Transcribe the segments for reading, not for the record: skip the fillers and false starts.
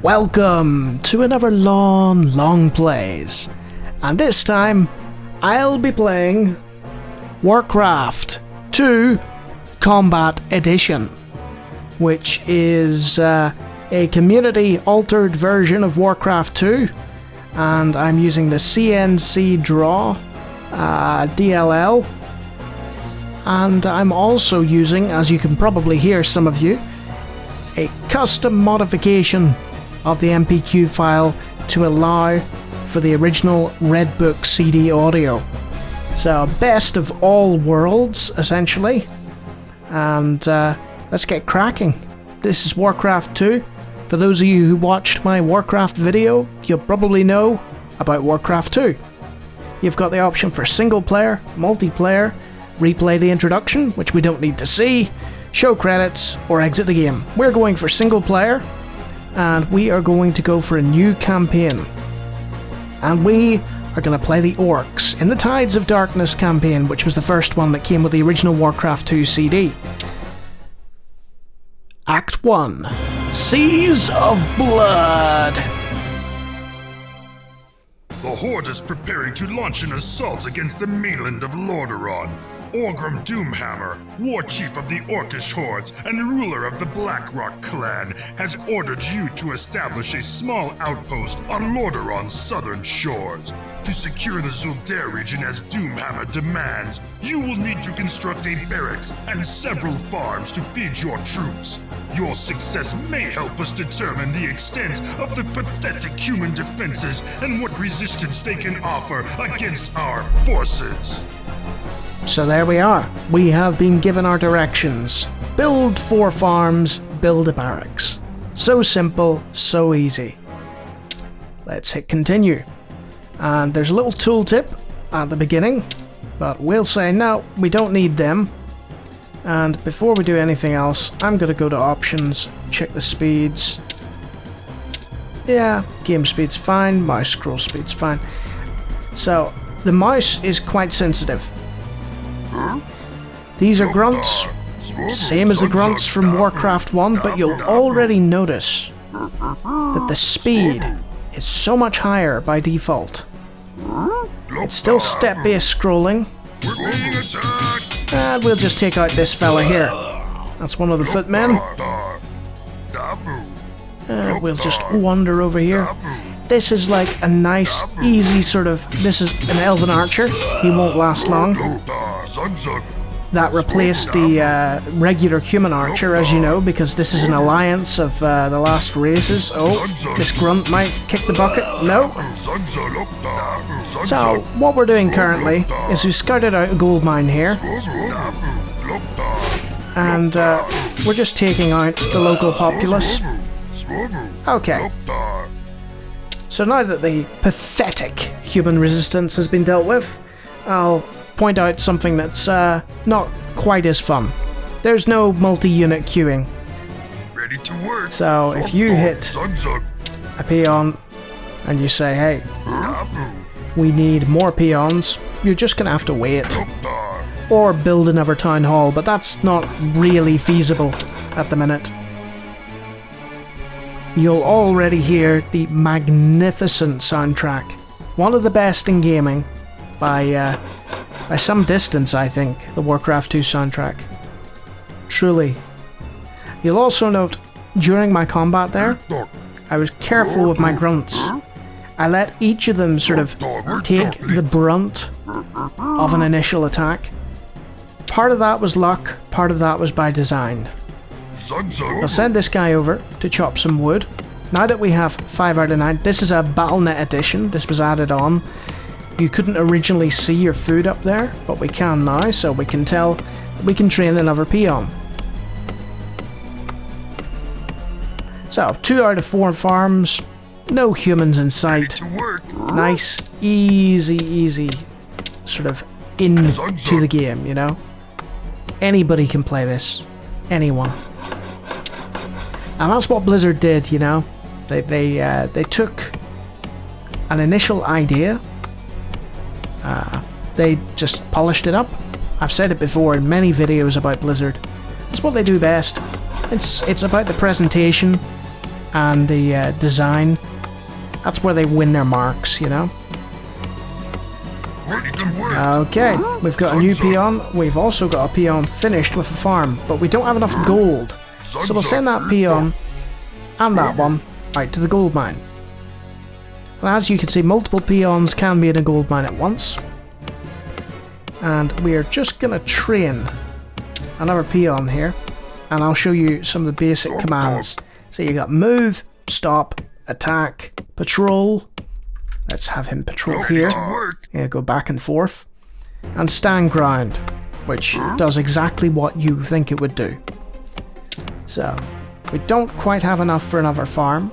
Welcome to another long plays, and this time I'll be playing WarCraft II Combat Edition, which is a community-altered version of WarCraft II, and I'm using the CNC Draw DLL, and I'm also using, as you can probably hear some of you, a custom modification of the MPQ file to allow for the original Red Book CD audio. So best of all worlds, essentially. And let's get cracking. This is WarCraft II. For those of you who watched my WarCraft video, you'll probably know about WarCraft II. You've got the option for single player, multiplayer, replay the introduction, which we don't need to see, show credits, or exit the game. We're going for single player, and we are going to go for a new campaign. And we are going to play the Orcs in the Tides of Darkness campaign, which was the first one that came with the original WarCraft II CD. Act 1. Seas of Blood. The Horde is preparing to launch an assault against the mainland of Lordaeron. Orgrim Doomhammer, war chief of the Orcish hordes and ruler of the Blackrock clan, has ordered you to establish a small outpost on Lordaeron's southern shores. To secure the Zuldare region as Doomhammer demands, you will need to construct a barracks and several farms to feed your troops. Your success may help us determine the extent of the pathetic human defenses and what resistance they can offer against our forces. So there we are. We have been given our directions. Build 4 farms, build a barracks. So simple, so easy. Let's hit continue. And there's a little tooltip at the beginning, but we'll say no, we don't need them. And before we do anything else, I'm going to go to options, check the speeds. Yeah, game speed's fine, mouse scroll speed's fine. So, the mouse is quite sensitive. These are grunts, same as the grunts from WarCraft 1, but you'll already notice that the speed is so much higher by default. It's still step-based scrolling. And we'll just take out this fella here. That's one of the footmen. We'll just wander over here. This is like a nice, easy sort of... This is an elven archer. He won't last long. That replaced the regular human archer, as you know, because this is an alliance of the last races. Oh, this grunt might kick the bucket. No. So, what we're doing currently is we've scouted out a gold mine here. And we're just taking out the local populace. Okay. So now that the pathetic human resistance has been dealt with, I'll point out something that's not quite as fun. There's no multi-unit queuing. Ready to work. So if you hit a peon and you say, hey, we need more peons, you're just gonna have to wait. Or build another town hall, but that's not really feasible at the minute. You'll already hear the magnificent soundtrack. One of the best in gaming by some distance, I think, the WarCraft II soundtrack. Truly. You'll also note, during my combat there, I was careful with my grunts. I let each of them sort of take the brunt of an initial attack. Part of that was luck, part of that was by design. I'll send this guy over to chop some wood. Now that we have 5 out of 9, this is a BattleNet edition, this was added on. You couldn't originally see your food up there, but we can now, so we can tell that we can train another peon. So, 2 out of 4 farms, no humans in sight. Nice, easy sort of into the game, you know? Anybody can play this. Anyone. And that's what Blizzard did, you know? They took an initial idea, they just polished it up. I've said it before in many videos about Blizzard. It's what they do best. It's about the presentation, and the design. That's where they win their marks, you know. Okay, we've got a new peon. We've also got a peon finished with a farm, but we don't have enough gold. So we'll send that peon and that one out to the gold mine. And as you can see, multiple peons can be in a gold mine at once. And we are just going to train another peon here, and I'll show you some of the basic commands. So you got move, stop, attack, patrol. Let's have him patrol here. Yeah, go back and forth. And stand ground, which does exactly what you think it would do. So, we don't quite have enough for another farm,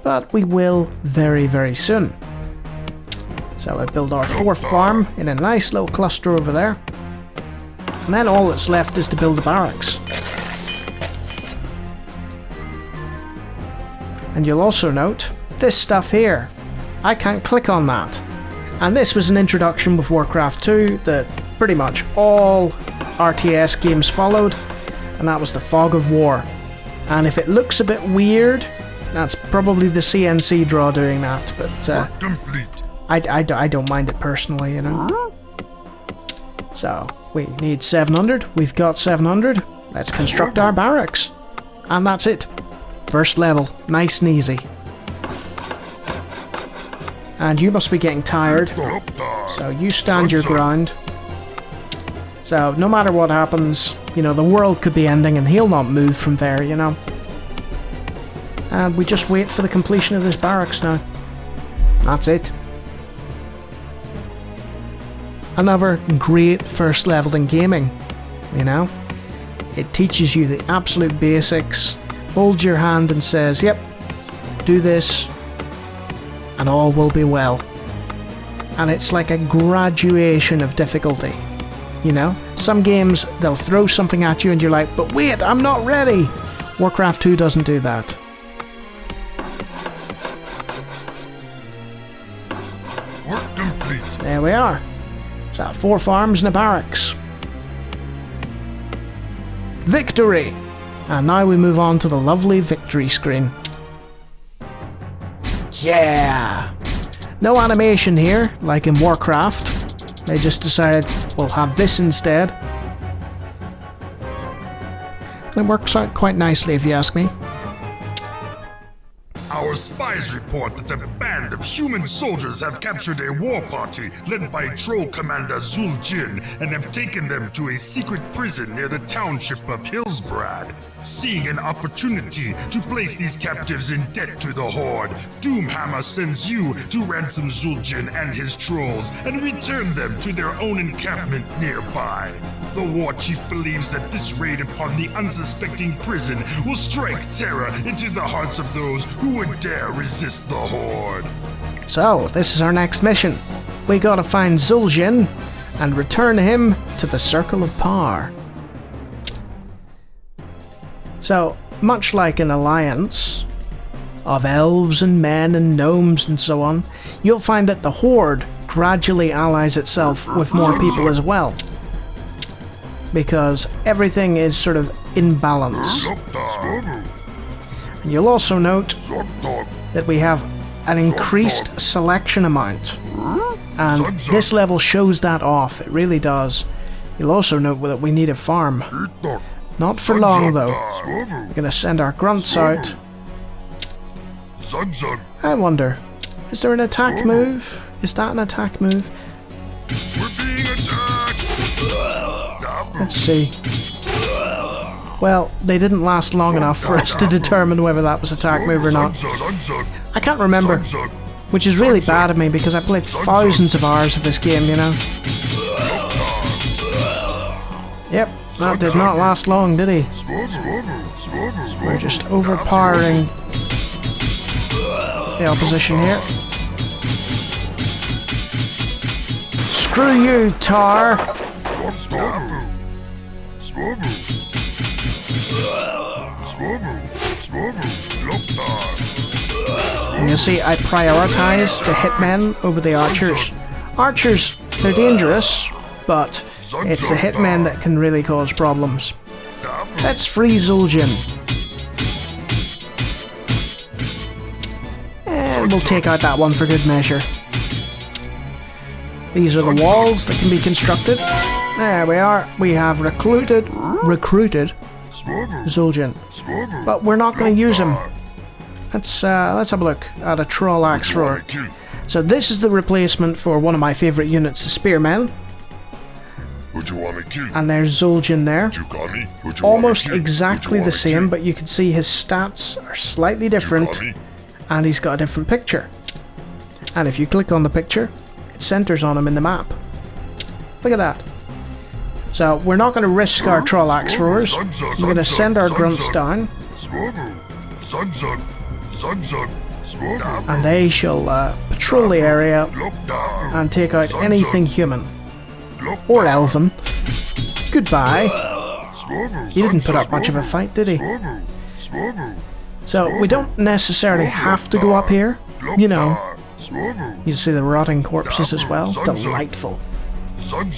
but we will very, very soon. So I build our fourth farm in a nice little cluster over there. And then all that's left is to build a barracks. And you'll also note this stuff here. I can't click on that. And this was an introduction with WarCraft II that pretty much all RTS games followed, and that was the fog of war. And if it looks a bit weird, that's probably the CNC draw doing that, but I don't mind it personally, you know. So, we need 700, we've got 700, let's construct our barracks. And that's it. First level, nice and easy. And you must be getting tired, so you stand your ground. So no matter what happens, you know, the world could be ending and he'll not move from there, you know. And we just wait for the completion of this barracks now. That's it. Another great first level in gaming, you know. It teaches you the absolute basics, holds your hand and says, yep, do this, and all will be well. And it's like a graduation of difficulty, you know? Some games, they'll throw something at you and you're like, but wait, I'm not ready! WarCraft II doesn't do that. Work complete. There we are. So, 4 farms and a barracks. Victory! And now we move on to the lovely victory screen. Yeah! No animation here, like in Warcraft. They just decided, we'll have this instead. And it works out quite nicely if you ask me. Our spies report that a band of human soldiers have captured a war party led by Troll Commander Zuljin and have taken them to a secret prison near the township of Hillsbrad. Seeing an opportunity to place these captives in debt to the Horde, Doomhammer sends you to ransom Zuljin and his trolls and return them to their own encampment nearby. The war chief believes that this raid upon the unsuspecting prison will strike terror into the hearts of those who would dare resist the Horde. So, this is our next mission. We gotta find Zuljin and return him to the Circle of Power. So, much like an alliance of elves and men and gnomes and so on, you'll find that the Horde gradually allies itself with more people as well. Because everything is sort of in balance. And you'll also note that we have an increased selection amount. And this level shows that off, it really does. You'll also note that we need a farm. Not for long though. We're going to send our grunts out. I wonder, is there an attack move? Is that an attack move? We're being attacked! Let's see. Well, they didn't last long enough for us to determine whether that was attack move or not. I can't remember, which is really bad of me because I played thousands of hours of this game, you know. Yep, that did not last long, did he? We're just overpowering the opposition here. Screw you, Tar! And you'll see I prioritize the hitmen over the archers. Archers, they're dangerous, but it's the hitmen that can really cause problems. Let's free Zuljin. and we'll take out that one for good measure. These are the walls that can be constructed. There we are. We have recruited Zul'jin, but we're not going to use him. Let's have a look at a troll axe thrower. So this is the replacement for one of my favourite units, the spearmen. And there's Zul'jin there. Almost exactly the same, but you can see his stats are slightly different, and he's got a different picture. And if you click on the picture, it centers on him in the map. Look at that. So we're not going to risk our troll axe throwers. We're going to send our grunts down, and they shall patrol the area and take out anything human or elven. Goodbye. He didn't put up much of a fight, did he? So we don't necessarily have to go up here. You know, you see the rotting corpses as well. Delightful. And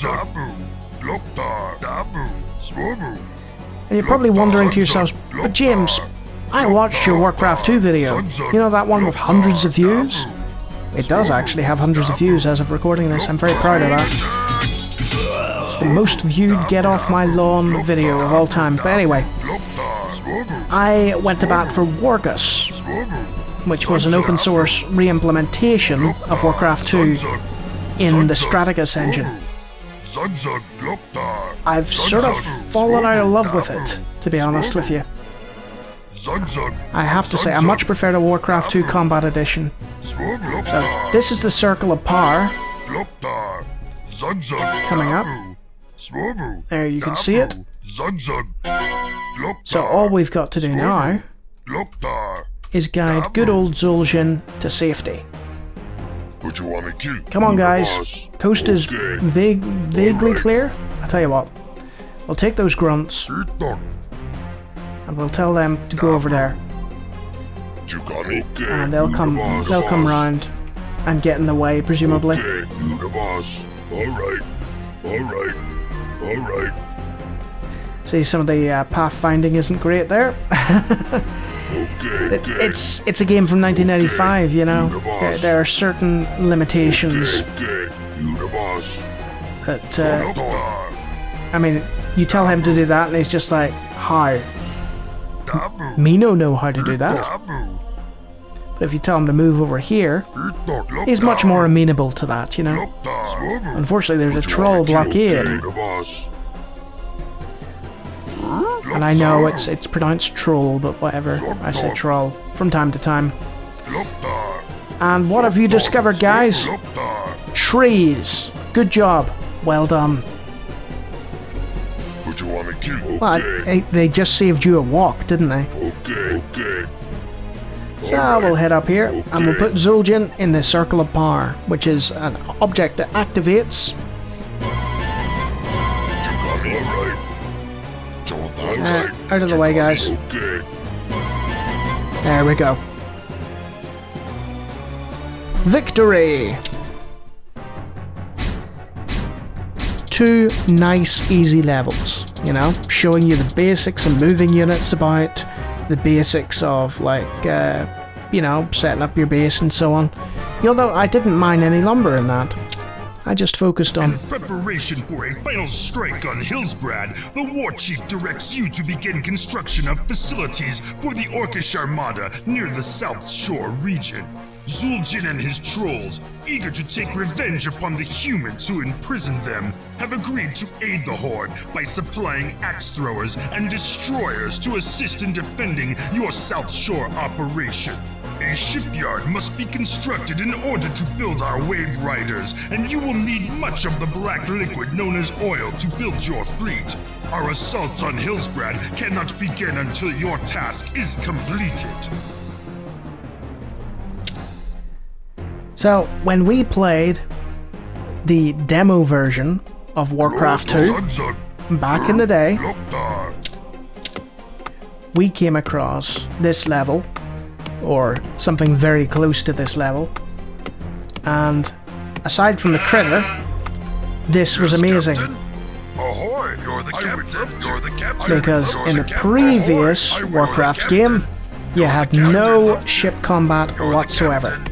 you're probably wondering to yourselves, but James, I watched your WarCraft II video. You know, that one with hundreds of views? It does actually have hundreds of views as of recording this. I'm very proud of that. It's the most viewed Get Off My Lawn video of all time. But anyway, I went to bat for Wargus, which was an open source re-implementation of WarCraft II in the Strategos engine. I've sort of fallen out of love with it, to be honest with you. I have to say, I much prefer the WarCraft II Combat Edition. So, this is the Circle of Power. Coming up. There, you can see it. So all we've got to do now is guide good old Zul'jin to safety. Come on, guys. Coast is vaguely clear. I'll tell you what. We'll take those grunts and we'll tell them to go over there. And they'll come round and get in the way, presumably. See, some of the pathfinding isn't great there. It's a game from 1995, you know. There are certain limitations that, I mean, you tell him to do that and he's just like, how? Me no know how to do that. But if you tell him to move over here, he's much more amenable to that, you know. Unfortunately, there's a troll blockade. And I know it's pronounced troll, but whatever. I say troll from time to time. And what have you discovered, guys? Trees. Good job. Well done. Well, they just saved you a walk, didn't they? So we'll head up here and we'll put Zul'jin in the Circle of Power, which is an object that activates. Out of the way, guys. There we go. Victory! 2 nice, easy levels, you know, showing you the basics of moving units about, the basics of, like, you know, setting up your base and so on. You'll note I didn't mine any lumber in that. I just focused on... In preparation for a final strike on Hillsbrad, the War Chief directs you to begin construction of facilities for the Orcish Armada near the South Shore region. Zul'jin and his trolls, eager to take revenge upon the humans who imprisoned them, have agreed to aid the Horde by supplying axe throwers and destroyers to assist in defending your South Shore operation. A shipyard must be constructed in order to build our wave riders, and you will need much of the black liquid known as oil to build your fleet. Our assault on Hillsbrad cannot begin until your task is completed. So, when we played the demo version of WarCraft II, back in the day, we came across this level, or something very close to this level, and aside from the critter, this was amazing. Because in the previous WarCraft game, you had no ship combat whatsoever.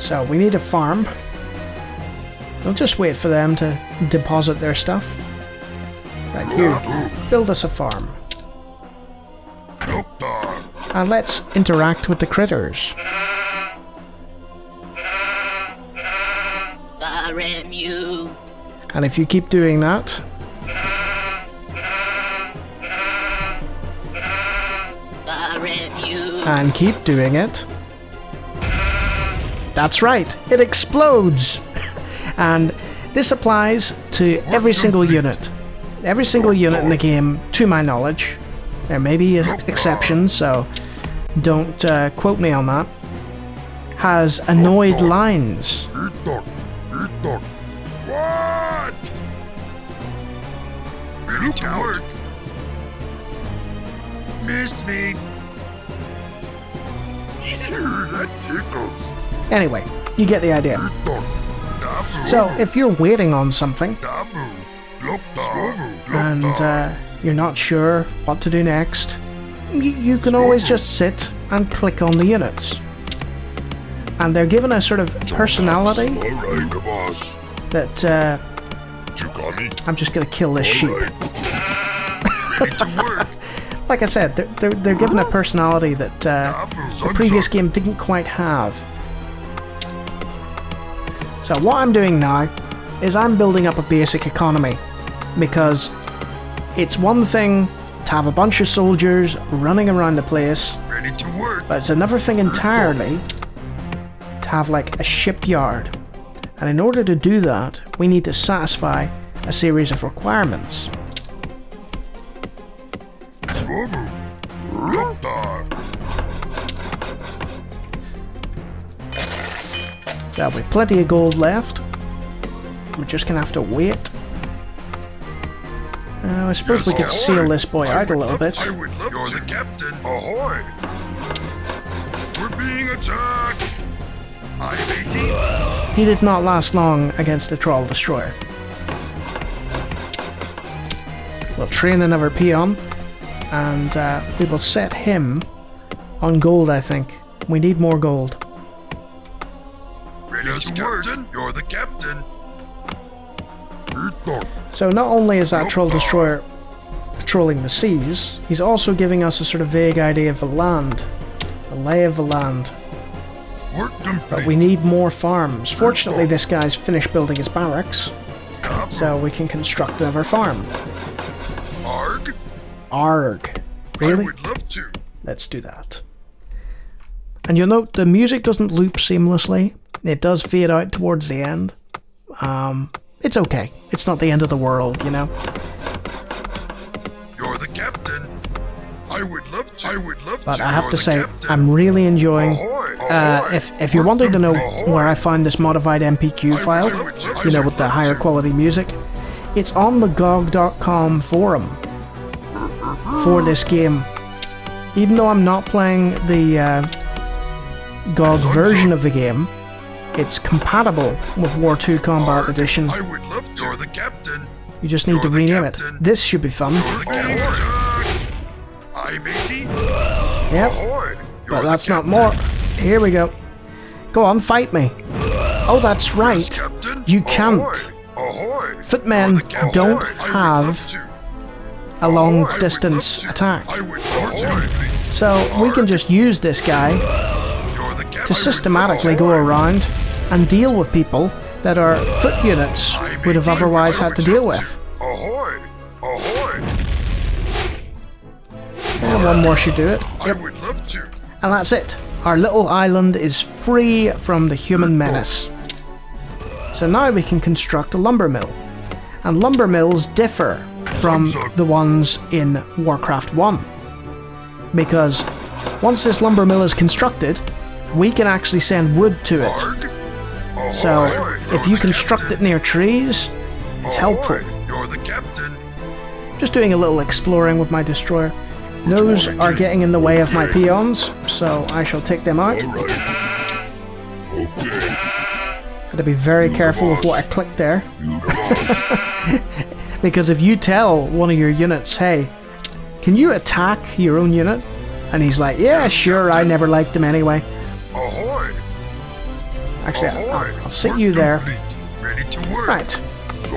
So we need a farm. We'll just wait for them to deposit their stuff. Right, you build us a farm. And let's interact with the critters. And if you keep doing that, and keep doing it, that's right, it explodes. And this applies to every single unit. Every single unit in the game, to my knowledge. There may be exceptions, so don't quote me on that. Has annoyed lines. What? Look out! Missed me. That tickles. Anyway, you get the idea. So, if you're waiting on something, and you're not sure what to do next, you can always just sit and click on the units. And they're given a sort of personality that, I'm just gonna kill this sheep. Like I said, they're given a personality that the previous game didn't quite have. So what I'm doing now is I'm building up a basic economy, because it's one thing to have a bunch of soldiers running around the place, Ready to work. but it's another thing entirely to have like a shipyard. And in order to do that, we need to satisfy a series of requirements. So we've plenty of gold left. We're just gonna have to wait. I suppose we could seal this boy out a little bit. You're the captain. Ahoy! We're being attacked. I'm 18. He did not last long against a troll destroyer. We'll train another peon, and we will set him on gold, I think. We need more gold. Ready to work. You're the captain. So not only is that troll destroyer patrolling the seas, he's also giving us a sort of vague idea of the land. The lay of the land. Work complete. But we need more farms. Fortunately, this guy's finished building his barracks, so we can construct another farm. Arg? Arg. I Really? would love to. Let's do that. And you'll note the music doesn't loop seamlessly. It does fade out towards the end. It's okay. It's not the end of the world, you know? You're the captain. I would love to. But I have to say, I'm really enjoying... if you're wanting to know where I found this modified MPQ file, you know, with the higher quality music, it's on the GOG.com forum for this game. Even though I'm not playing the GOG version of the game, it's compatible with War II Combat Edition. I would love to. You're the captain. You just need to rename it. This should be fun. I'm 18. Yep, but that's not more. Here we go. Go on, fight me. Oh, that's right. You can't. Footmen don't have a long distance attack. So we can just use this guy to systematically go around and deal with people that our foot units would have otherwise had to deal with. And one more should do it. Yep. And that's it. Our little island is free from the human menace. So now we can construct a lumber mill. And lumber mills differ from the ones in WarCraft 1. Because once this lumber mill is constructed, we can actually send wood to it. So if you construct it near trees, it's helpful. Just doing a little exploring with my destroyer. Those are getting in the way of my peons, so I shall take them out. Had to be very careful with what I clicked there. Because if you tell one of your units, hey, can you attack your own unit? And he's like, yeah, sure, I never liked him anyway. Actually, Ahoy! I'll sit Work you there. complete. Ready to work. Right.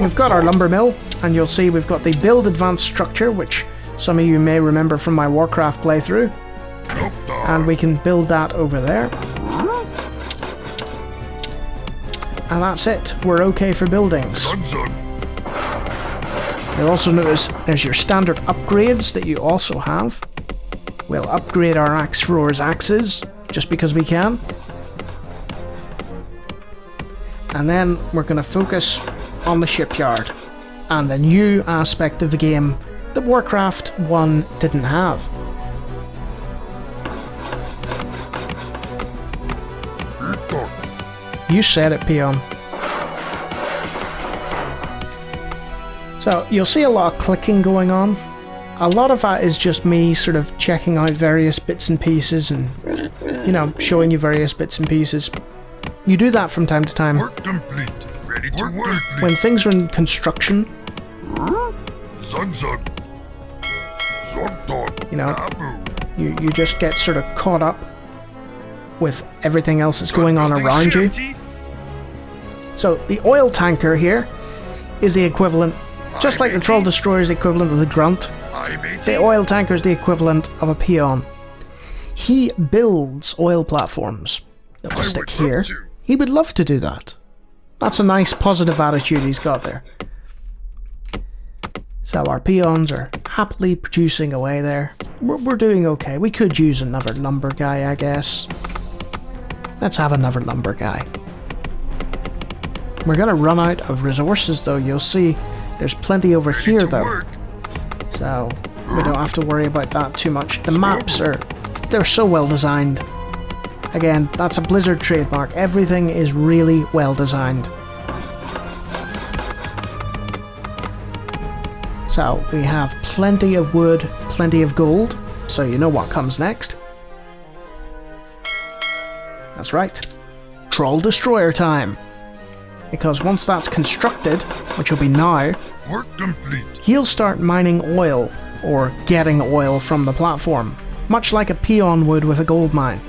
We've got our lumber mill, and you'll see we've got the build advanced structure, which some of you may remember from my WarCraft playthrough. And we can build that over there. And that's it. We're okay for buildings. You'll also notice there's your standard upgrades that you also have. We'll upgrade our axe throwers' axes, just because we can. And then we're going to focus on the shipyard and the new aspect of the game that WarCraft 1 didn't have. You said it, peon. So you'll see a lot of clicking going on. A lot of that is just me sort of checking out various bits and pieces and, you know, showing you various bits and pieces. You do that from time to time. Work complete. Ready to work. When things are in construction, you know, you just get sort of caught up with everything else that's going on around you. So the oil tanker here is the equivalent, just like the troll destroyer is the equivalent of the grunt. The oil tanker is the equivalent of a peon. He builds oil platforms that will stick here. He would love to do that. That's a nice positive attitude he's got there. So our peons are happily producing away there. We're doing okay. We could use another lumber guy, I guess. Let's have another lumber guy. We're gonna run out of resources though. You'll see there's plenty over here though. So we don't have to worry about that too much. The maps they're so well designed. Again, that's a Blizzard trademark. Everything is really well designed. So we have plenty of wood, plenty of gold, so you know what comes next. That's right. Troll Destroyer time. Because once that's constructed, which will be now, work complete. He'll start mining oil, or getting oil from the platform, much like a peon would with a gold mine.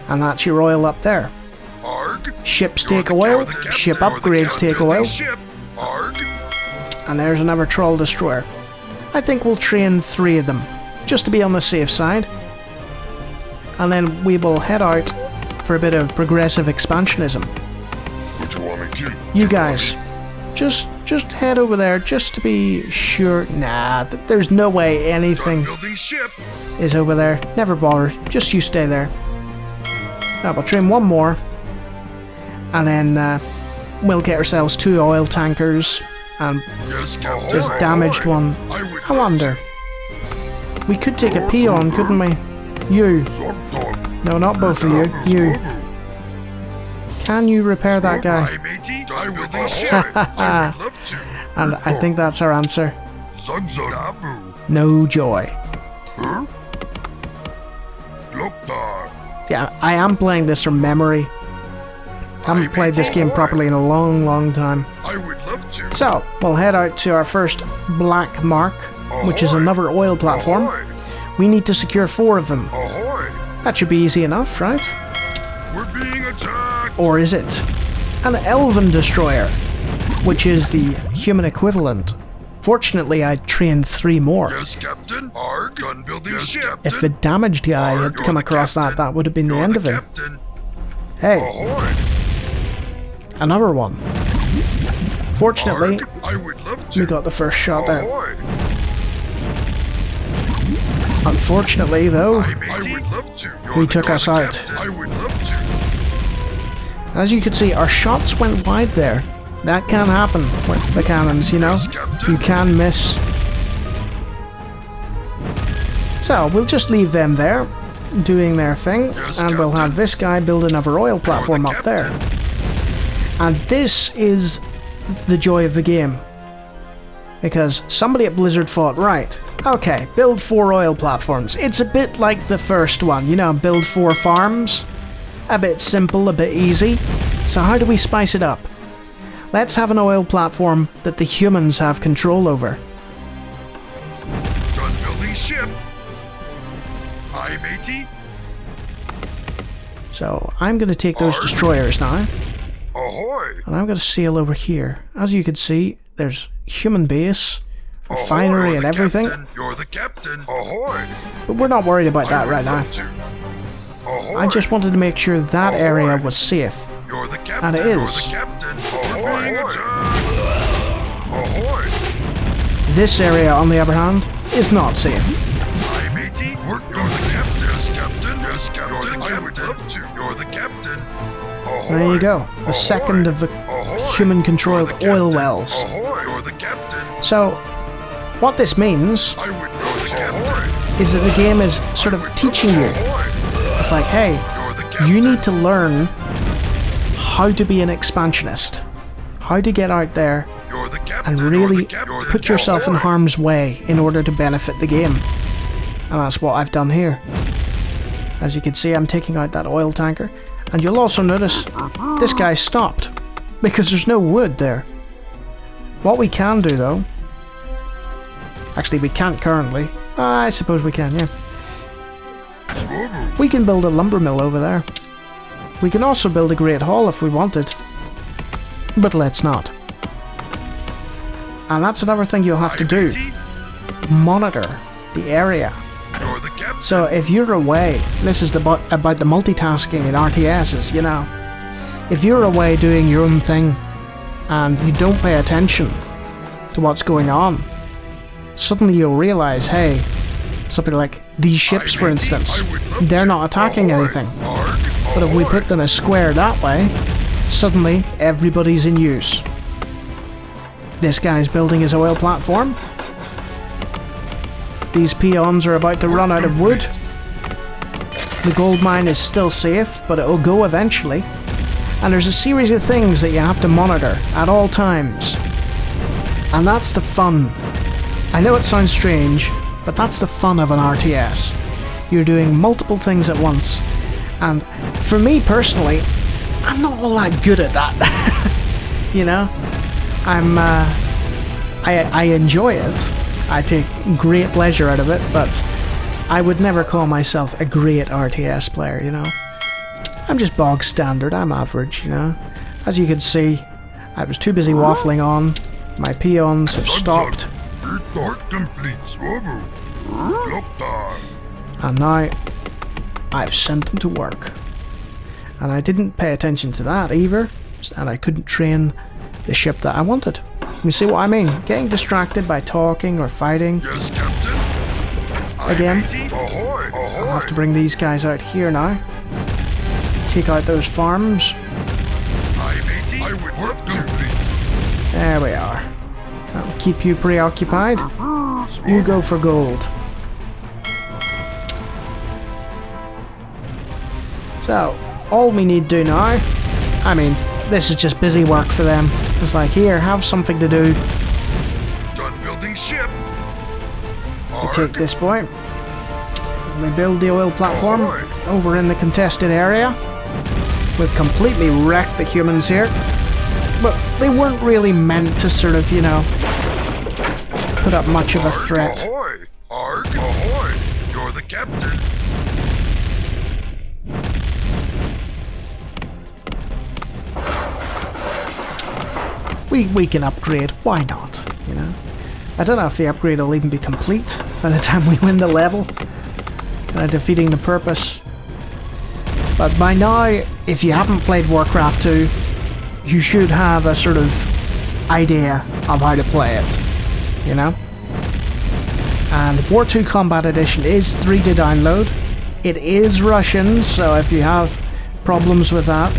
And that's your oil up there. Arg. Ships take oil, ship upgrades take oil. Arg. And there's another troll destroyer. I think we'll train 3 of them, just to be on the safe side. And then we will head out for a bit of progressive expansionism. What you want me to do? You guys, just head over there just to be sure. Nah, there's no way anything is over there. Never bother. Just you stay there. Now we'll train 1 more. And then we'll get ourselves 2 oil tankers. And this damaged one. I wonder. We could take a peon, couldn't we? You. No, not both of you. You. Can you repair that guy? And I think that's our answer. No joy. Yeah, I am playing this from memory. Haven't played this game properly in a long time. So, we'll head out to our first black mark, which is another oil platform. We need to secure 4 of them. That should be easy enough, right? We're being attacked. Or is it? An elven destroyer, which is the human equivalent. Fortunately, I trained 3 more. Yes, Captain. Our gun building ship. If the damaged guy had come across that would have been the end of him. Hey. Another one. Fortunately, we got the first shot there. Unfortunately, though, he took us out. As you can see, our shots went wide there. That can happen with the cannons, you know? You can miss. So, we'll just leave them there, doing their thing, and we'll have this guy build another oil platform up there. And this is the joy of the game. Because somebody at Blizzard thought, right, okay, build 4 oil platforms. It's a bit like the first one, you know, build 4 farms. A bit simple, a bit easy. So how do we spice it up? Let's have an oil platform that the humans have control over. Gun building ship. Hi, matey. So I'm going to take those destroyers now. Ahoy! And I'm going to sail over here. As you can see, there's human base, refinery and everything. You're the captain. Ahoy! But we're not worried about that right now. I just wanted to make sure that area was safe. You're the captain. And it is. You're the captain. Ahoy! This area, on the other hand, is not safe. Aye, matey. You're the captain. Yes, captain. Yes, captain. I would love to. You're the captain. Ahoy! There you go. The second of the human-controlled oil wells. Ahoy! You're the captain. So, what this means I would know the captain. is that the game is sort of teaching you. It's like, hey, you need to learn how to be an expansionist, how to get out there and really put yourself in harm's way in order to benefit the game. And that's what I've done here. As you can see, I'm taking out that oil tanker, and you'll also notice this guy stopped because there's no wood there. What we can do though, actually we can't currently, I suppose we can, yeah. We can build a lumber mill over there. We can also build a great hall if we wanted, but let's not. And that's another thing you'll have to do. Monitor the area. So if you're away, this is about the multitasking in RTSs, you know. If you're away doing your own thing and you don't pay attention to what's going on, suddenly you'll realize, hey, something like these ships, for instance, they're not attacking anything. But if we put them a square that way, suddenly everybody's in use. This guy's building his oil platform. These peons are about to run out of wood. The gold mine is still safe, but it'll go eventually. And there's a series of things that you have to monitor at all times. And that's the fun. I know it sounds strange, but that's the fun of an RTS. You're doing multiple things at once. And for me personally, I'm not all that good at that. You know? I enjoy it. I take great pleasure out of it, but I would never call myself a great RTS player, you know? I'm just bog standard, I'm average, you know? As you can see, I was too busy waffling on. My peons have stopped. And now, I've sent them to work. And I didn't pay attention to that either, and I couldn't train the ship that I wanted. You see what I mean? Getting distracted by talking or fighting. Yes, captain. Again, Ahoy! I'll have to bring these guys out here now. Take out those farms. Aye, matey. I would work complete. There we are. That'll keep you preoccupied. You go for gold. So, all we need to do now, I mean, this is just busy work for them. It's like, here, have something to do. Done building ship. We take this point. We build the oil platform over in the contested area. We've completely wrecked the humans here. But they weren't really meant to sort of, you know, put up much of a threat. Ahoy! Arg! Ahoy! You're the captain. We can upgrade, why not, you know? I don't know if the upgrade will even be complete by the time we win the level. Kind of defeating the purpose. But by now, if you haven't played WarCraft 2, you should have a sort of idea of how to play it, you know? And War 2 Combat Edition is free to download. It is Russian, so if you have problems with that,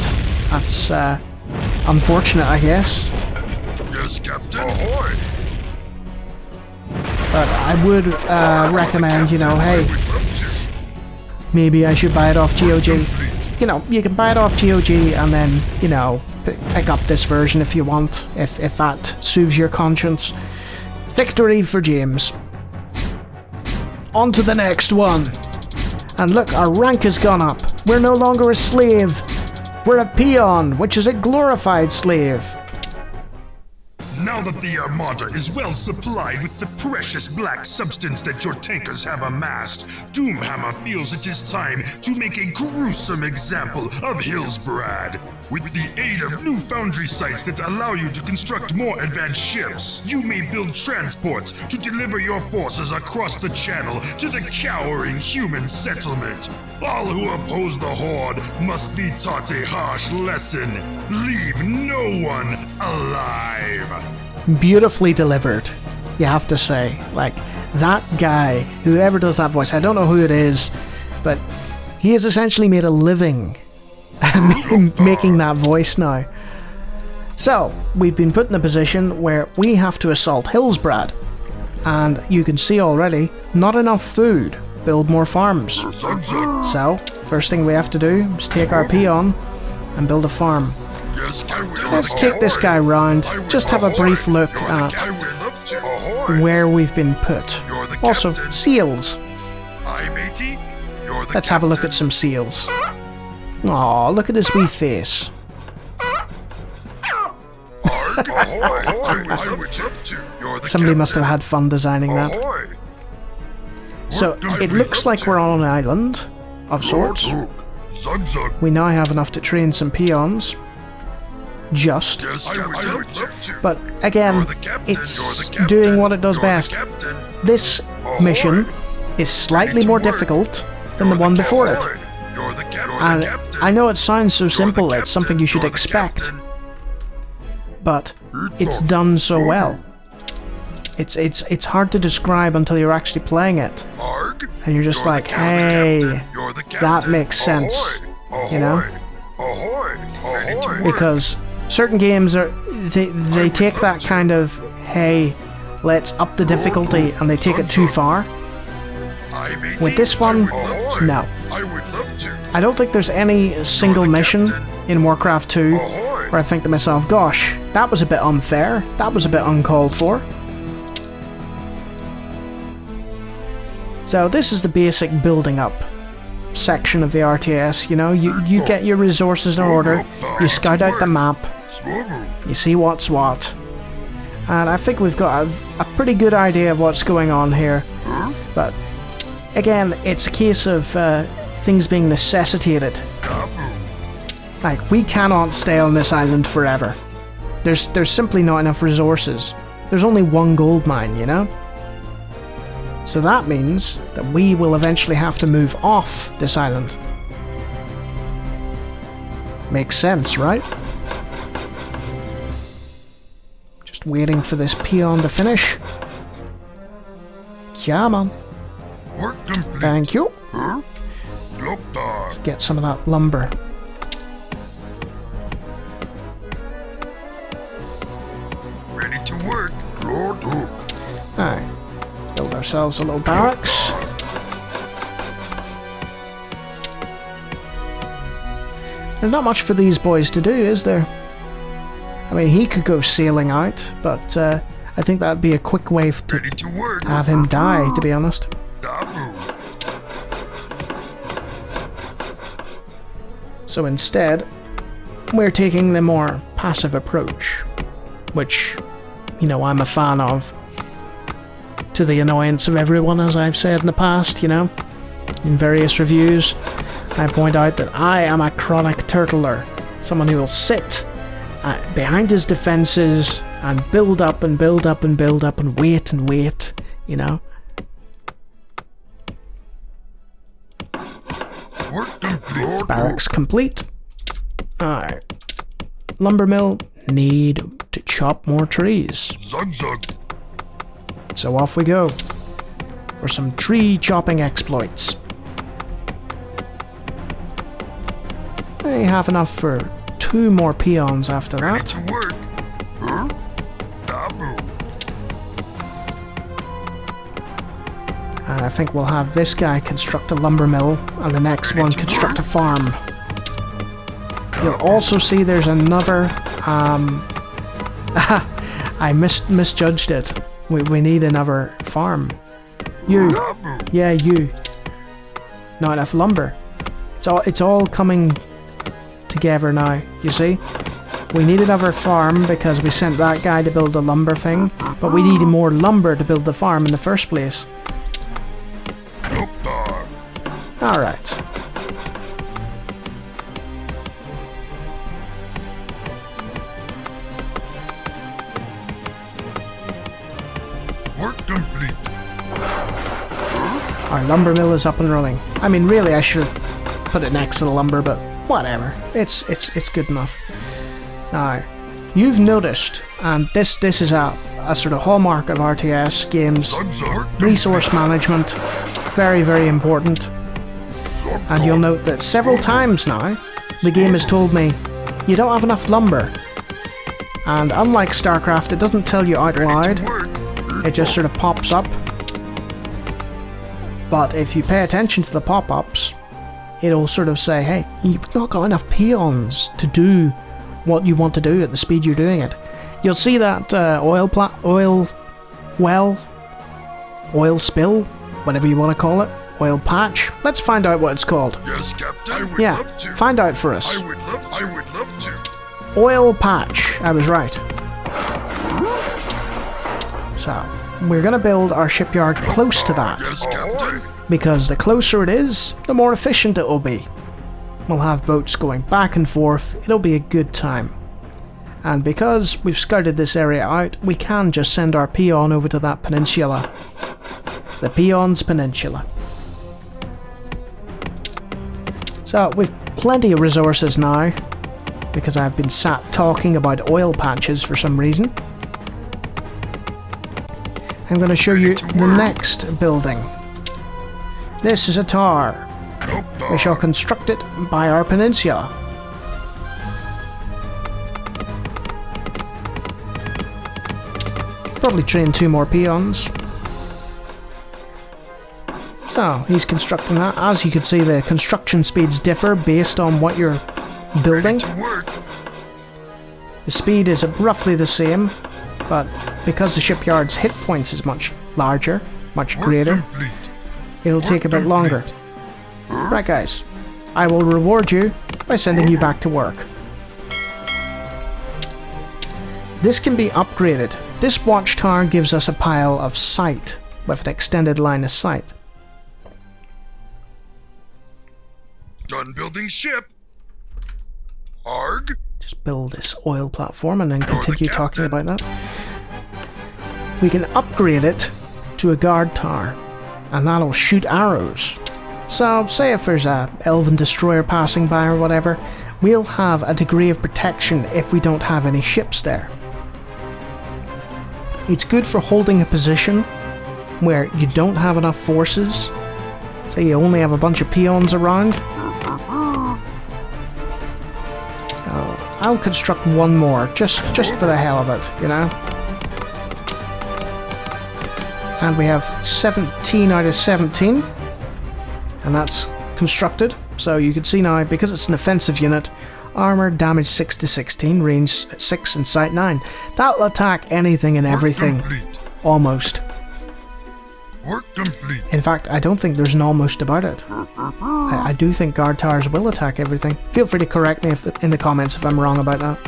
that's unfortunate, I guess. Yes, captain. Ahoy! But I would recommend, you know, hey, maybe I should buy it off GOG. You know, you can buy it off GOG and then, you know, pick up this version if you want, if that soothes your conscience. Victory for James. On to the next one. And look, our rank has gone up. We're no longer a slave. We're a peon, which is a glorified slave. Now Now that the Armada is well supplied with the precious black substance that your tankers have amassed, Doomhammer feels it is time to make a gruesome example of Hillsbrad. With the aid of new foundry sites that allow you to construct more advanced ships, you may build transports to deliver your forces across the channel to the cowering human settlement. All who oppose the Horde must be taught a harsh lesson. Leave no one alive. Beautifully delivered, you have to say. Like, that guy, whoever does that voice, I don't know who it is, but he has essentially made a living making that voice now. So, we've been put in a position where we have to assault Hillsbrad. And you can see already, not enough food. Build more farms. So, first thing we have to do is take our peon and build a farm. Let's take this guy round, just have a brief look at where we've been put. Also, seals. Let's have a look at some seals. Aw, look at his wee face. Somebody must have had fun designing that. So, it looks like we're on an island of sorts. We now have enough to train some peons. Just. But again, it's doing what it does best. This mission is slightly more difficult than the one before it. And I know it sounds so simple, it's something you should expect. But it's done so well. It's hard to describe until you're actually playing it. And you're just like, hey, that makes sense. You know? Because certain games they take that kind of, hey, let's up the difficulty, and they take it too far. With this one, no. I don't think there's any single mission in WarCraft 2 where I think to myself, gosh, that was a bit unfair, that was a bit uncalled for. So this is the basic building up section of the RTS, you know, you get your resources in order, you scout out the map, you see what's what, and I think we've got a pretty good idea of what's going on here, but again, it's a case of things being necessitated. Like, we cannot stay on this island forever. There's simply not enough resources. There's only one gold mine, you know? So that means that we will eventually have to move off this island. Makes sense, right? Just waiting for this peon to finish. Come on. Thank you. Let's get some of that lumber. Ready to work. Alright. Build ourselves a little barracks. There's not much for these boys to do, is there? I mean, he could go sailing out, but I think that'd be a quick way to have him die, to be honest. So instead, we're taking the more passive approach, which, you know, I'm a fan of, to the annoyance of everyone, as I've said in the past, you know. In various reviews, I point out that I am a chronic turtler, someone who will sit behind his defences and build up and build up and build up and wait, you know. Barracks complete. Alright. Lumber mill, need to chop more trees. So off we go for some tree chopping exploits. I have enough for 2 more peons after that. And I think we'll have this guy construct a lumber mill and the next one construct a farm. You'll also see there's another I misjudged it. We need another farm. You. Yeah, you. Not enough lumber. It's all coming together now, you see? We need another farm because we sent that guy to build the lumber thing, but we needed more lumber to build the farm in the first place. Alright. Work complete. Our lumber mill is up and running. I mean, really, I should have put it next to the lumber, but whatever. It's good enough. Now, you've noticed, and this is a sort of hallmark of RTS games, resource management, very, very important. And you'll note that several times now, the game has told me, you don't have enough lumber. And unlike StarCraft, it doesn't tell you out loud, it just sort of pops up. But if you pay attention to the pop-ups, it'll sort of say, hey, you've not got enough peons to do what you want to do at the speed you're doing it. You'll see that oil spill, whatever you want to call it, oil patch. Let's find out what it's called. Yes, Captain. I would Yeah, love to. find out for us. I would love to. Oil patch, I was right. So, we're going to build our shipyard close to that, Yes, Captain. because the closer it is, the more efficient it will be. We'll have boats going back and forth, it'll be a good time. And because we've scouted this area out, we can just send our peon over to that peninsula. The Peon's Peninsula. So we've plenty of resources now, because I've been sat talking about oil patches for some reason. I'm going to show you the next building. This is a tower. We shall construct it by our peninsula. Probably train 2 more peons. So, he's constructing that. As you can see, the construction speeds differ based on what you're building. The speed is roughly the same, but because the shipyard's hit points is much larger, much greater, it'll take a bit longer. Right guys, I will reward you by sending you back to work. This can be upgraded. This watchtower gives us a pile of sight with an extended line of sight. Done building ship. Arg. Just build this oil platform and then continue talking about that. We can upgrade it to a guard tower, and that'll shoot arrows. So, say if there's a elven destroyer passing by or whatever, we'll have a degree of protection if we don't have any ships there. It's good for holding a position where you don't have enough forces. Say you only have a bunch of peons around. So, I'll construct one more, just for the hell of it, you know? And we have 17 out of 17. And that's constructed, so you can see now, because it's an offensive unit, armor, damage 6 to 16, range 6 and sight 9. That'll attack anything and everything, almost. Work complete. In fact, I don't think there's an almost about it. I do think guard towers will attack everything. Feel free to correct me in the comments if I'm wrong about that.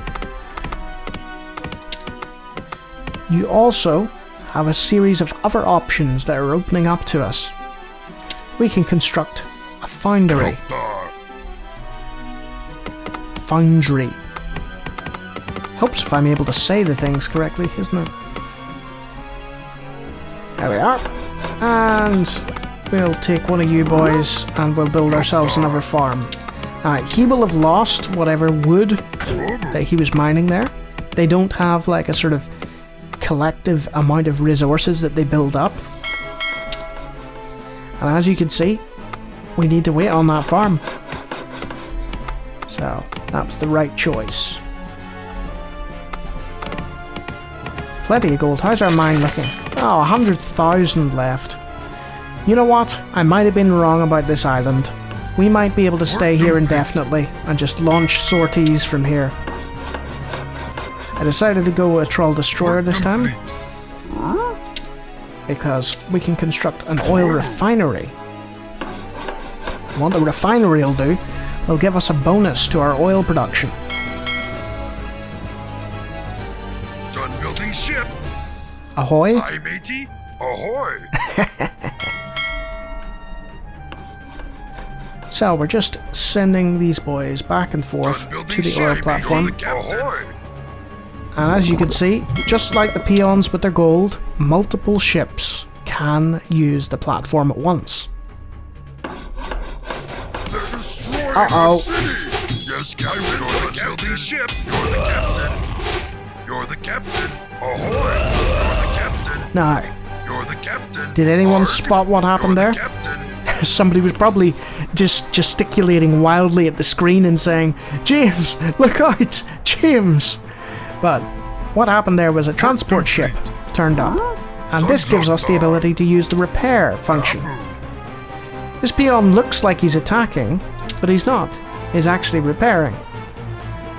You also have a series of other options that are opening up to us. We can construct a foundry. Foundry. Helps if I'm able to say the things correctly, isn't it? There we are. And we'll take one of you boys and we'll build ourselves another farm. He will have lost whatever wood that he was mining there. They don't have like a sort of collective amount of resources that they build up. And as you can see, we need to wait on that farm. So, that was the right choice. Plenty of gold. How's our mine looking? Oh, 100,000 left. You know what? I might have been wrong about this island. We might be able to stay here indefinitely and just launch sorties from here. I decided to go with a troll destroyer this time, because we can construct an oil refinery. What the refinery will do will give us a bonus to our oil production. Ahoy! Aye, matey. Ahoy! So we're just sending these boys back and forth to the oil platform. Ahoy! And as you can see, just like the peons with their gold, multiple ships can use the platform at once. Uh-oh. Yes, Captain. You're the building ship. You're the captain. You're the captain. Ahoy! You're the captain. Now, You're the captain. did anyone Arg. spot what happened You're there? the captain. Somebody was probably just gesticulating wildly at the screen and saying, "James, look out, James!" But what happened there was a transport ship turned up, and this gives us the ability to use the repair function. This peon looks like he's attacking, but he's not. He's actually repairing.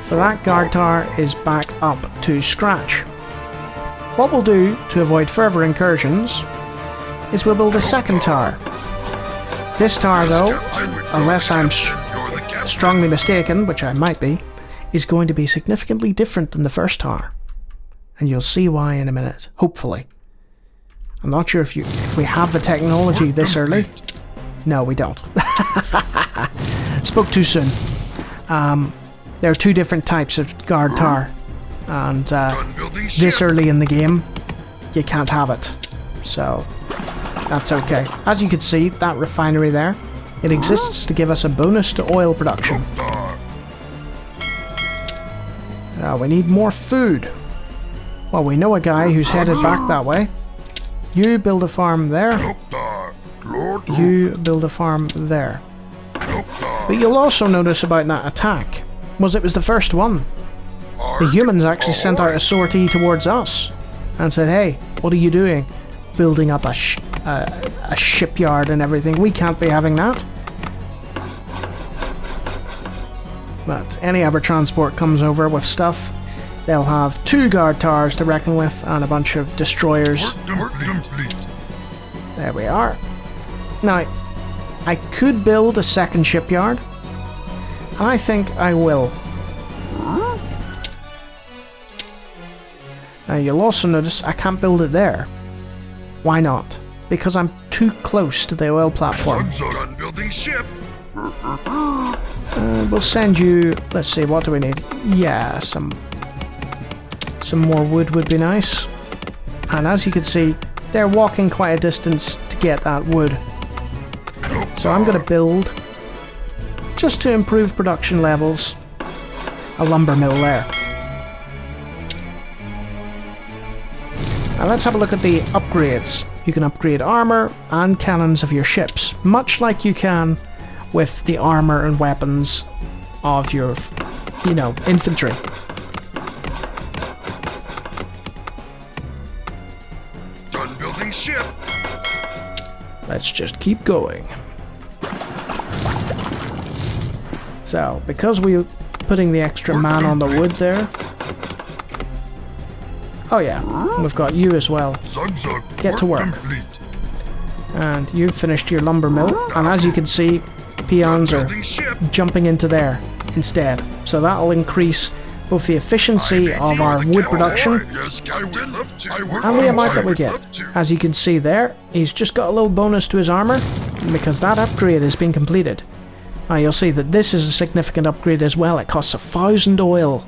So that guard tower is back up to scratch. What we'll do to avoid further incursions is we'll build a second tower. This tower, though, unless I'm strongly mistaken, which I might be, is going to be significantly different than the first tower. And you'll see why in a minute, hopefully. I'm not sure if we have the technology this early. No, we don't. Spoke too soon. There are two different types of guard tower, and this early in the game, you can't have it. So that's okay. As you can see, that refinery there, it exists to give us a bonus to oil production. Now we need more food. Well, we know a guy who's headed back that way. You build a farm there. You build a farm there. But you'll also notice about that attack was it was the first one. The humans actually sent out a sortie towards us and said, "Hey, what are you doing? Building up a shipyard and everything. We can't be having that." But any other transport comes over with stuff, they'll have 2 guard towers to reckon with and a bunch of destroyers. There we are. Now, I could build a second shipyard, and I think I will. Now you'll also notice I can't build it there. Why not? Because I'm too close to the oil platform. We'll send you, let's see, what do we need? Yeah, some more wood would be nice. And as you can see, they're walking quite a distance to get that wood. So I'm going to build, just to improve production levels, a lumber mill there. Now let's have a look at the upgrades. You can upgrade armor and cannons of your ships, much like you can with the armor and weapons of your, infantry. Done building ship. Let's just keep going. So, because we're putting the extra man on the wood there. Oh yeah, we've got you as well. Get to work. And you've finished your lumber mill, and as you can see, peons are jumping into there instead. So that'll increase both the efficiency of our wood production and the amount that we get. As you can see there, he's just got a little bonus to his armor because that upgrade has been completed. Now you'll see that this is a significant upgrade as well. It costs 1,000 oil.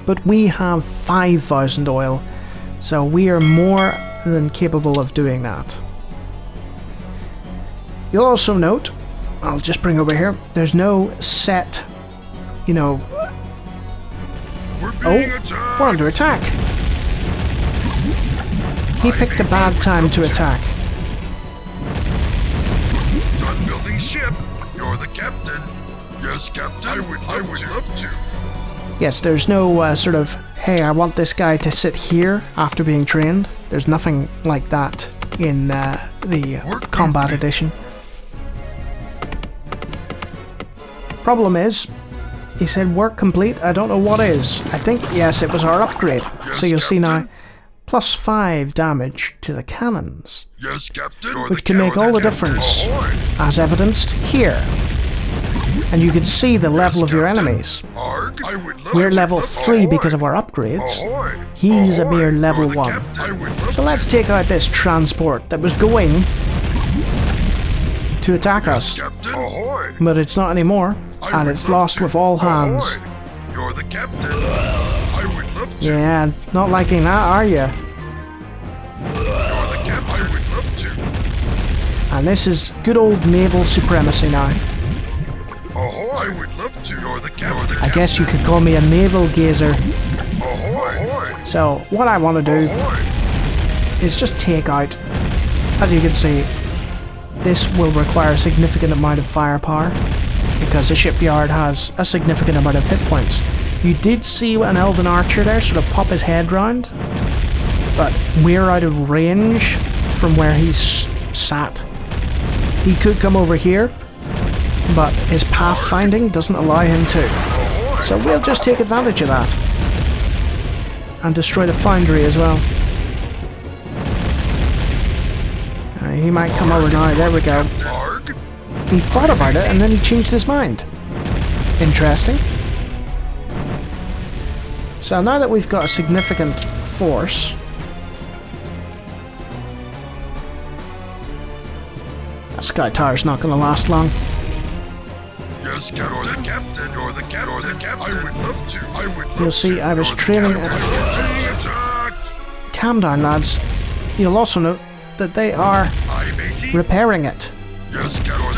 But we have 5,000 oil, so we are more than capable of doing that. You'll also note, I'll just bring over here, there's no set, we're under attack. He picked a bad time to attack. Done building ship. You're the captain. Yes, Captain. I would love to. Yes, there's no sort of, hey, I want this guy to sit here after being trained. There's nothing like that in the Combat Edition. Problem is, he said work complete. I don't know what is. I think, yes, it was our upgrade. Yes, so you'll see now, Captain. +5 damage to the cannons. Yes, Captain. Which can make all the difference, as evidenced here. And you can see the level of your enemies. Arg. We're level 3 because of our upgrades. He's a mere level 1. So let's take out this transport that was going to attack us. But it's not anymore, and it's lost with all hands. You're the captain. I would love to. Yeah, not liking that, are you? You're the captain. I would love to. And this is good old naval supremacy now. I would love to. You're the captain. I guess you could call me a naval gazer. So, what I want to do is just take out, as you can see, this will require a significant amount of firepower because the shipyard has a significant amount of hit points. You did see an elven archer there sort of pop his head round, but we're out of range from where he's sat. He could come over here, but his pathfinding doesn't allow him to. So we'll just take advantage of that. And destroy the foundry as well. He might come over now, there we go. He thought about it and then he changed his mind. Interesting. So now that we've got a significant force, that sky tower's not going to last long. Yes, you're the captain. You're the captain. I would love to. I would. You'll see I was training Calm down, lads. You'll also note that they are repairing it,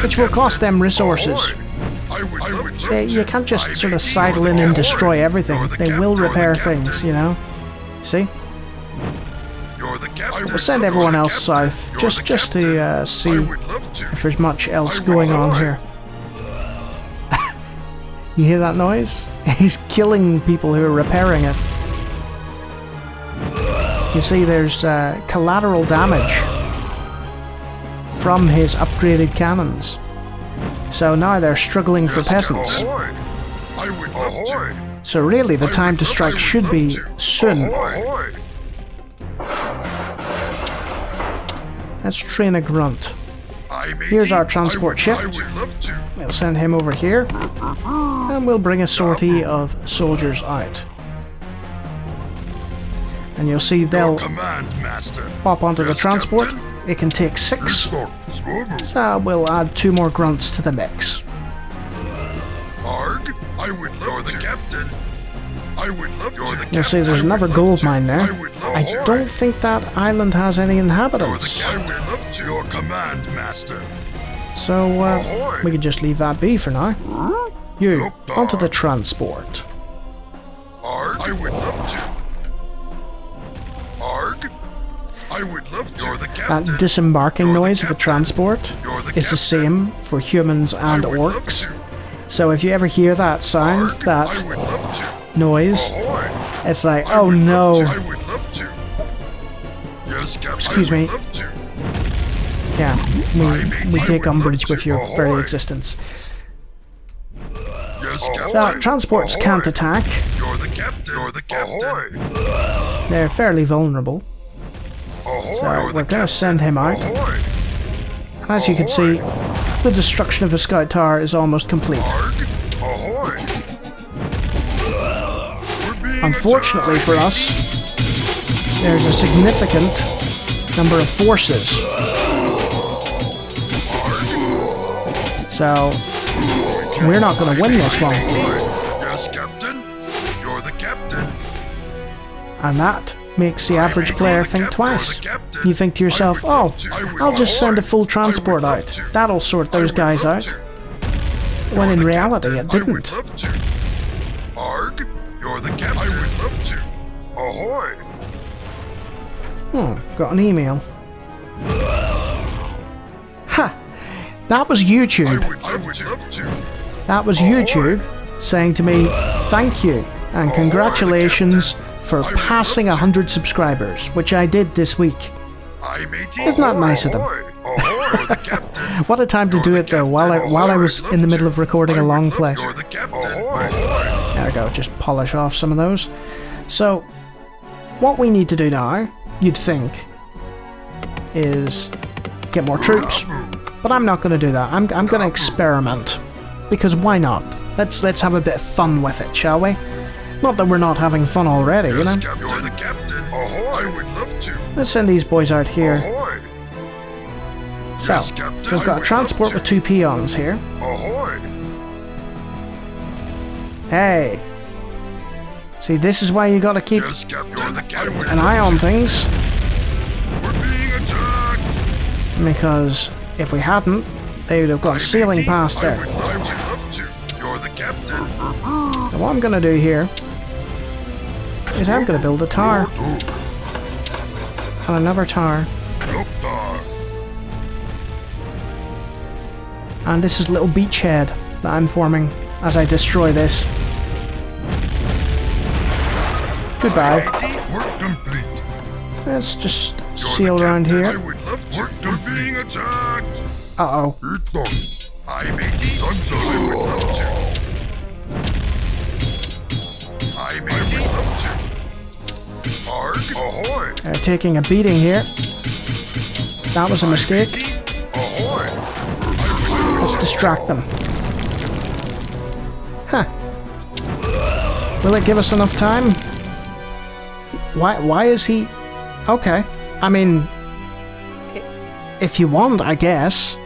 which will cost them resources. You can't just sort of sidle in and destroy everything. They will repair things, you know? See? We'll send everyone else south, just to see if there's much else going on here. You hear that noise? He's killing people who are repairing it. You see there's collateral damage from his upgraded cannons. So now they're struggling for peasants. So really the time to strike should be soon. Let's train a grunt. Here's our transport ship. We'll send him over here. And we'll bring a sortie of soldiers out. And you'll see they'll pop onto the transport. It can take 6. So we'll add 2 more grunts to the mix. You'll see there's another gold mine there. I don't think that island has any inhabitants. So we could just leave that be for now. You, onto the transport. That disembarking noise of a transport is the same for humans and orcs. So if you ever hear that sound, that noise, it's like, oh no. Excuse me. Yeah, we take umbrage with your very existence. So, transports can't attack. They're fairly vulnerable. So, we're going to send him out. And as you can see, the destruction of the scout tower is almost complete. Unfortunately for us, there's a significant number of forces. So, we're not going to win this one. And that makes the average player think twice. You think to yourself, oh, I'll just send a full transport out. That'll sort those guys out. When in reality, it didn't. Got an email. Ha! That was YouTube. That was YouTube saying to me, thank you and congratulations for passing 100 subscribers, which I did this week. Isn't that nice of them? What a time to do it though, while I was in the middle of recording a long play. There we go, just polish off some of those. So, what we need to do now, you'd think, is get more troops. But I'm not going to do that. I'm going to experiment. Because why not? Let's have a bit of fun with it, shall we? Not that we're not having fun already, you know? You're the captain. Ahoy! I would love to. Let's send these boys out here. Ahoy! So, we've got a transport with 2 peons here. Ahoy! Hey! See, this is why you gotta keep Yes, Captain. You're the captain. an eye on things, We're being attacked. because if we hadn't, they would have gone sailing past I there. would love to. You're the captain. Now what I'm gonna do here is I'm gonna build a tower. And another tower. Doctor. And this is a little beachhead that I'm forming as I destroy this. Goodbye. Work complete. Let's just You're sail the around captain. here. I would love to. We're being attacked. Uh-oh. I matey. I would love to. I matey. Love to. Arg. Ahoy. They're taking a beating here. That was a mistake. Ahoy. Let's distract them. Huh. Will it give us enough time? Why is he... Okay. I mean... If you want, I guess.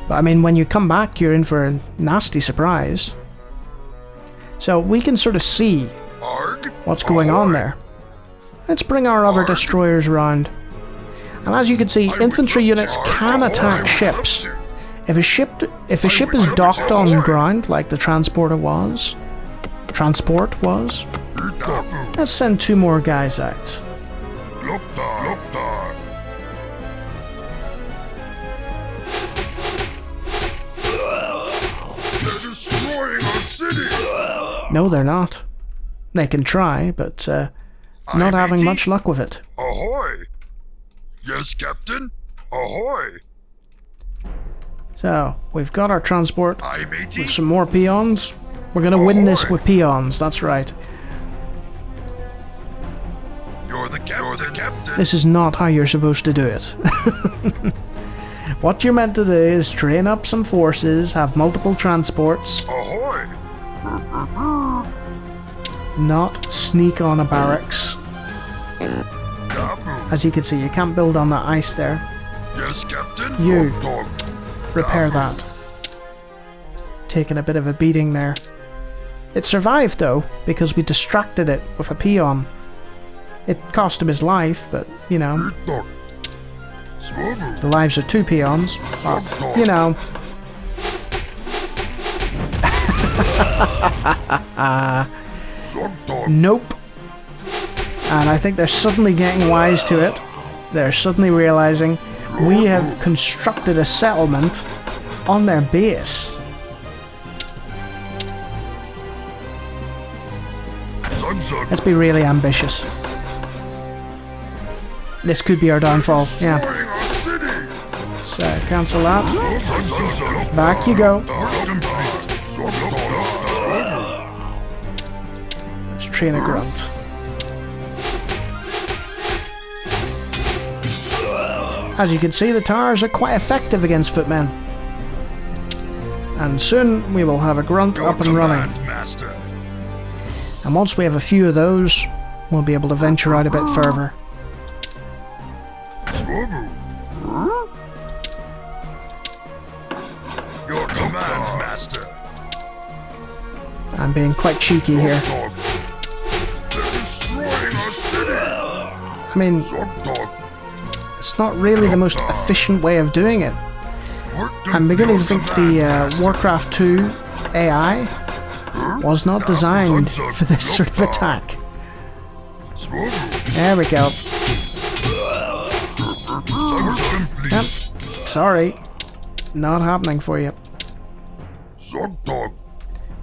But I mean, when you come back, you're in for a nasty surprise. So we can sort of see Arg. what's going on there. Let's bring our other destroyers around. And as you can see, infantry units can attack ships. If a ship is docked on ground, like the transport was, let's send 2 more guys out. They're destroying our city. No, they're not. They can try, but not having much luck with it. Ahoy. Yes, Captain. Ahoy. So, we've got our transport Aye, matey. with some more peons. We're gonna win this with peons, that's right. You're the captain. This is not how you're supposed to do it. What you're meant to do is train up some forces, have multiple transports, Ahoy. not sneak on a barracks. Kaboom. As you can see, you can't build on that ice there. Yes, Captain. You. Hot dog. Repair that. Taking a bit of a beating there. It survived though, because we distracted it with a peon. It cost him his life, but, you know, Hot dog. Swivel. the lives of 2 peons, but, you know. Hot dog. Nope. And I think they're suddenly getting wise to it. They're suddenly realizing we have constructed a settlement on their base. Zug zug. Let's be really ambitious. This could be our downfall. Yeah. Destroying our city. Let's cancel that. Zug zug zug. Back you go. Work complete. Zug zug. Let's train a grunt. As you can see, the towers are quite effective against footmen. And soon we will have a grunt up and running. Master. And once we have a few of those, we'll be able to venture out a bit further. Swivel. Your command, Master. I'm being quite cheeky here. Dog. They're destroying our city. I mean, Zug dog. it's not really the most efficient way of doing it. Work I'm beginning to your think command, the WarCraft II AI was not designed for this sort of attack. Swivel. There we go. Work complete. Yep. Sorry. Not happening for you. Zug dog.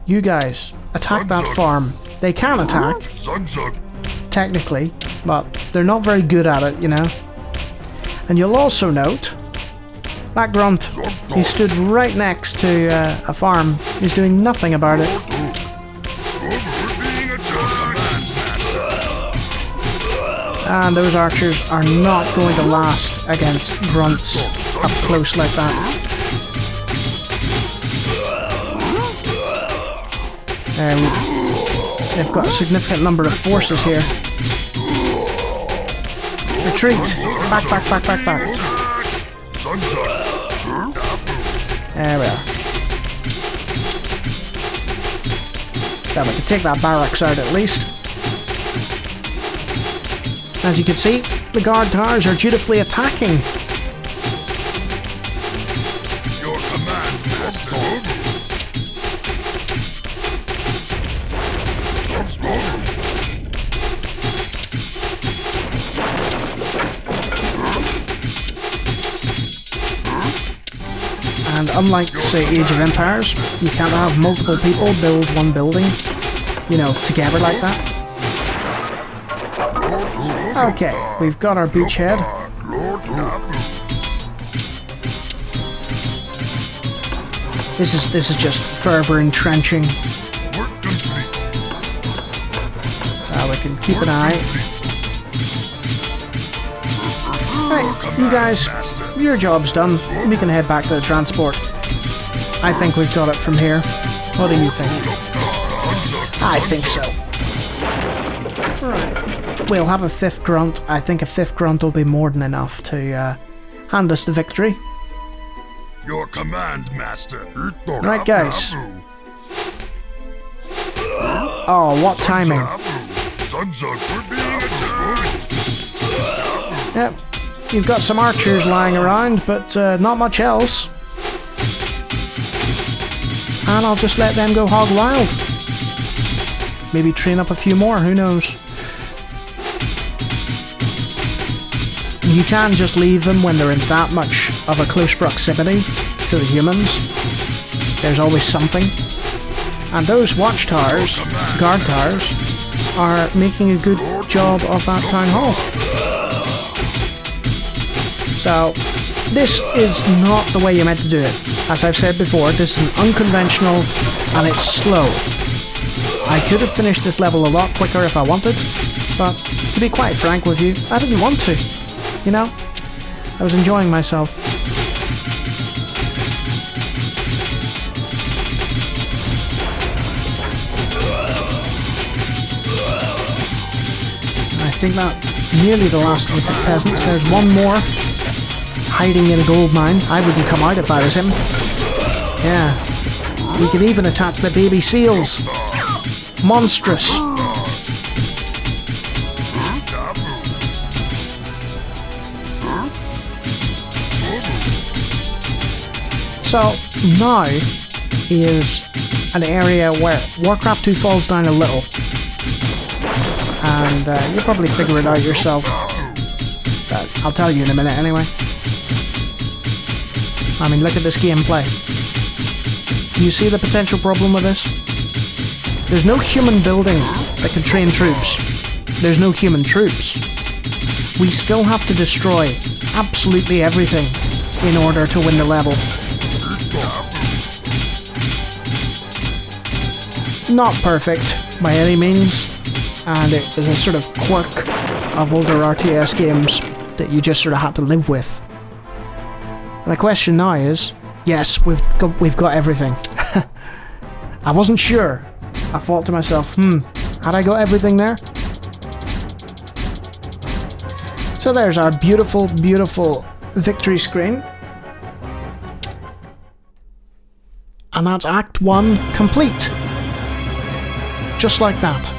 You guys, attack that farm. They can attack, Zug zug. technically, but they're not very good at it, you know. And you'll also note that grunt, he stood right next to a farm. He's doing nothing about it. And those archers are not going to last against grunts up close like that. They've got a significant number of forces here. Retreat! Back, back, back, back, back. There we are. So we can take that barracks out at least. As you can see, the guard towers are dutifully attacking. Your command, Master. And unlike, say, Age of Empires, you can't have multiple people build one building, you know, together like that. Okay, we've got our beachhead. This is just further entrenching. We can keep an eye. Right, you guys, your job's done. We can head back to the transport. I think we've got it from here. What do you think? I think so. Right. We'll have a 5th grunt. I think a 5th grunt will be more than enough to hand us the victory. Your command, Master. Right, guys. Oh, what timing. Yep. You've got some archers lying around, but not much else. And I'll just let them go hog wild. Maybe train up a few more, who knows. You can just leave them when they're in that much of a close proximity to the humans. There's always something. And those watchtowers, guard towers, are making a good job of that town hall. So, this is not the way you're meant to do it. As I've said before, this is an unconventional and it's slow. I could have finished this level a lot quicker if I wanted, but to be quite frank with you, I didn't want to. You know? I was enjoying myself. I think that nearly the last of the peasants. There's one more hiding in a gold mine. I wouldn't come out if I was him. Yeah. We could even attack the baby seals. Monstrous. So, now is an area where WarCraft II falls down a little. And you'll probably figure it out yourself. But I'll tell you in a minute anyway. I mean, look at this gameplay. Do you see the potential problem with this? There's no human building that can train troops. There's no human troops. We still have to destroy absolutely everything in order to win the level. Not perfect by any means, and it is a sort of quirk of older RTS games that you just sort of had to live with. And the question now is, yes, we've got everything. I wasn't sure. I thought to myself, had I got everything there? So there's our beautiful, beautiful victory screen. And that's Act 1 complete. Just like that.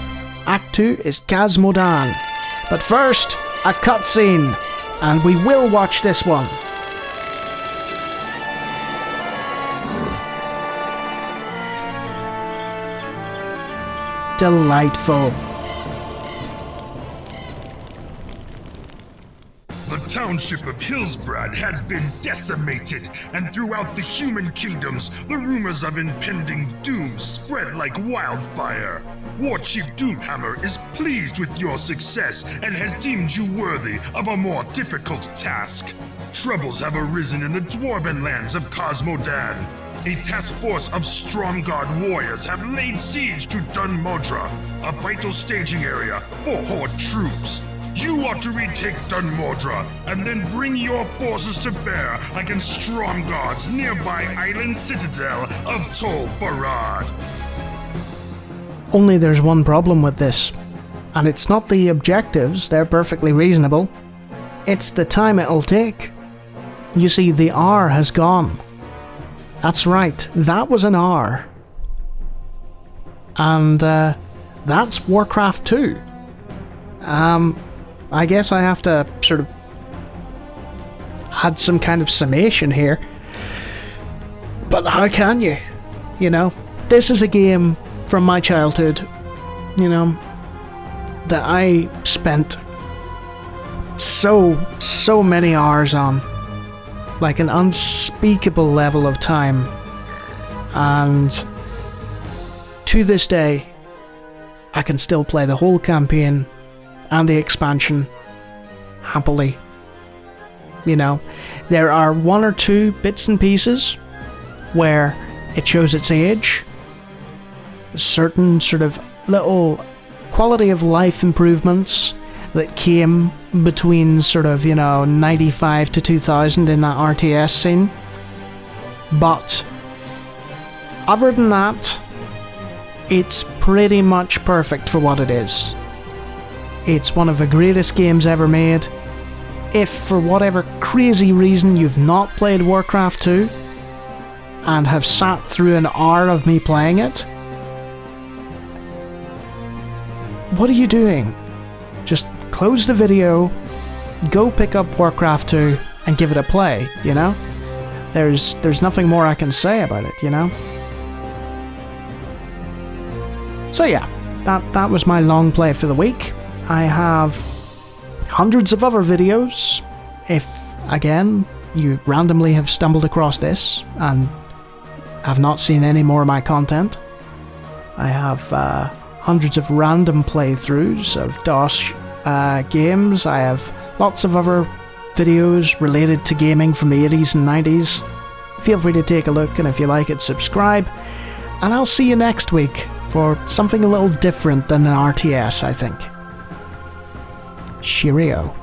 Act 2 is Gazmodan. But first, a cutscene. And we will watch this one. Delightful. The township of Hillsbrad has been decimated, and throughout the human kingdoms, the rumors of impending doom spread like wildfire. War Chief Doomhammer is pleased with your success and has deemed you worthy of a more difficult task. Troubles have arisen in the dwarven lands of Cosmodan. A task force of Stromguard warriors have laid siege to Dun Modra, a vital staging area for Horde troops. You ought to retake Dun Modra and then bring your forces to bear against Stromguard's nearby island citadel of Tol Barad. Only there's one problem with this, and it's not the objectives, they're perfectly reasonable. It's the time it'll take. You see, the R has gone. That's right, that was an R. And that's WarCraft II. I guess I have to sort of add some kind of summation here. But how can you? You know, this is a game from my childhood, you know, that I spent so many hours on. Like an unspeakable level of time. And to this day, I can still play the whole campaign and the expansion happily. You know, there are one or two bits and pieces where it shows its age. Certain sort of little quality of life improvements that came between sort of, you know, 95 to 2000 in that RTS scene. But other than that, it's pretty much perfect for what it is. It's one of the greatest games ever made. If for whatever crazy reason you've not played WarCraft II and have sat through an hour of me playing it, what are you doing? Just close the video, go pick up WarCraft II and give it a play, you know? There's nothing more I can say about it, you know? So yeah, that was my long play for the week. I have hundreds of other videos. If, again, you randomly have stumbled across this and have not seen any more of my content, I have hundreds of random playthroughs of DOS games. I have lots of other videos related to gaming from the 80s and 90s. Feel free to take a look, and if you like it, subscribe. And I'll see you next week for something a little different than an RTS, I think. Cheerio.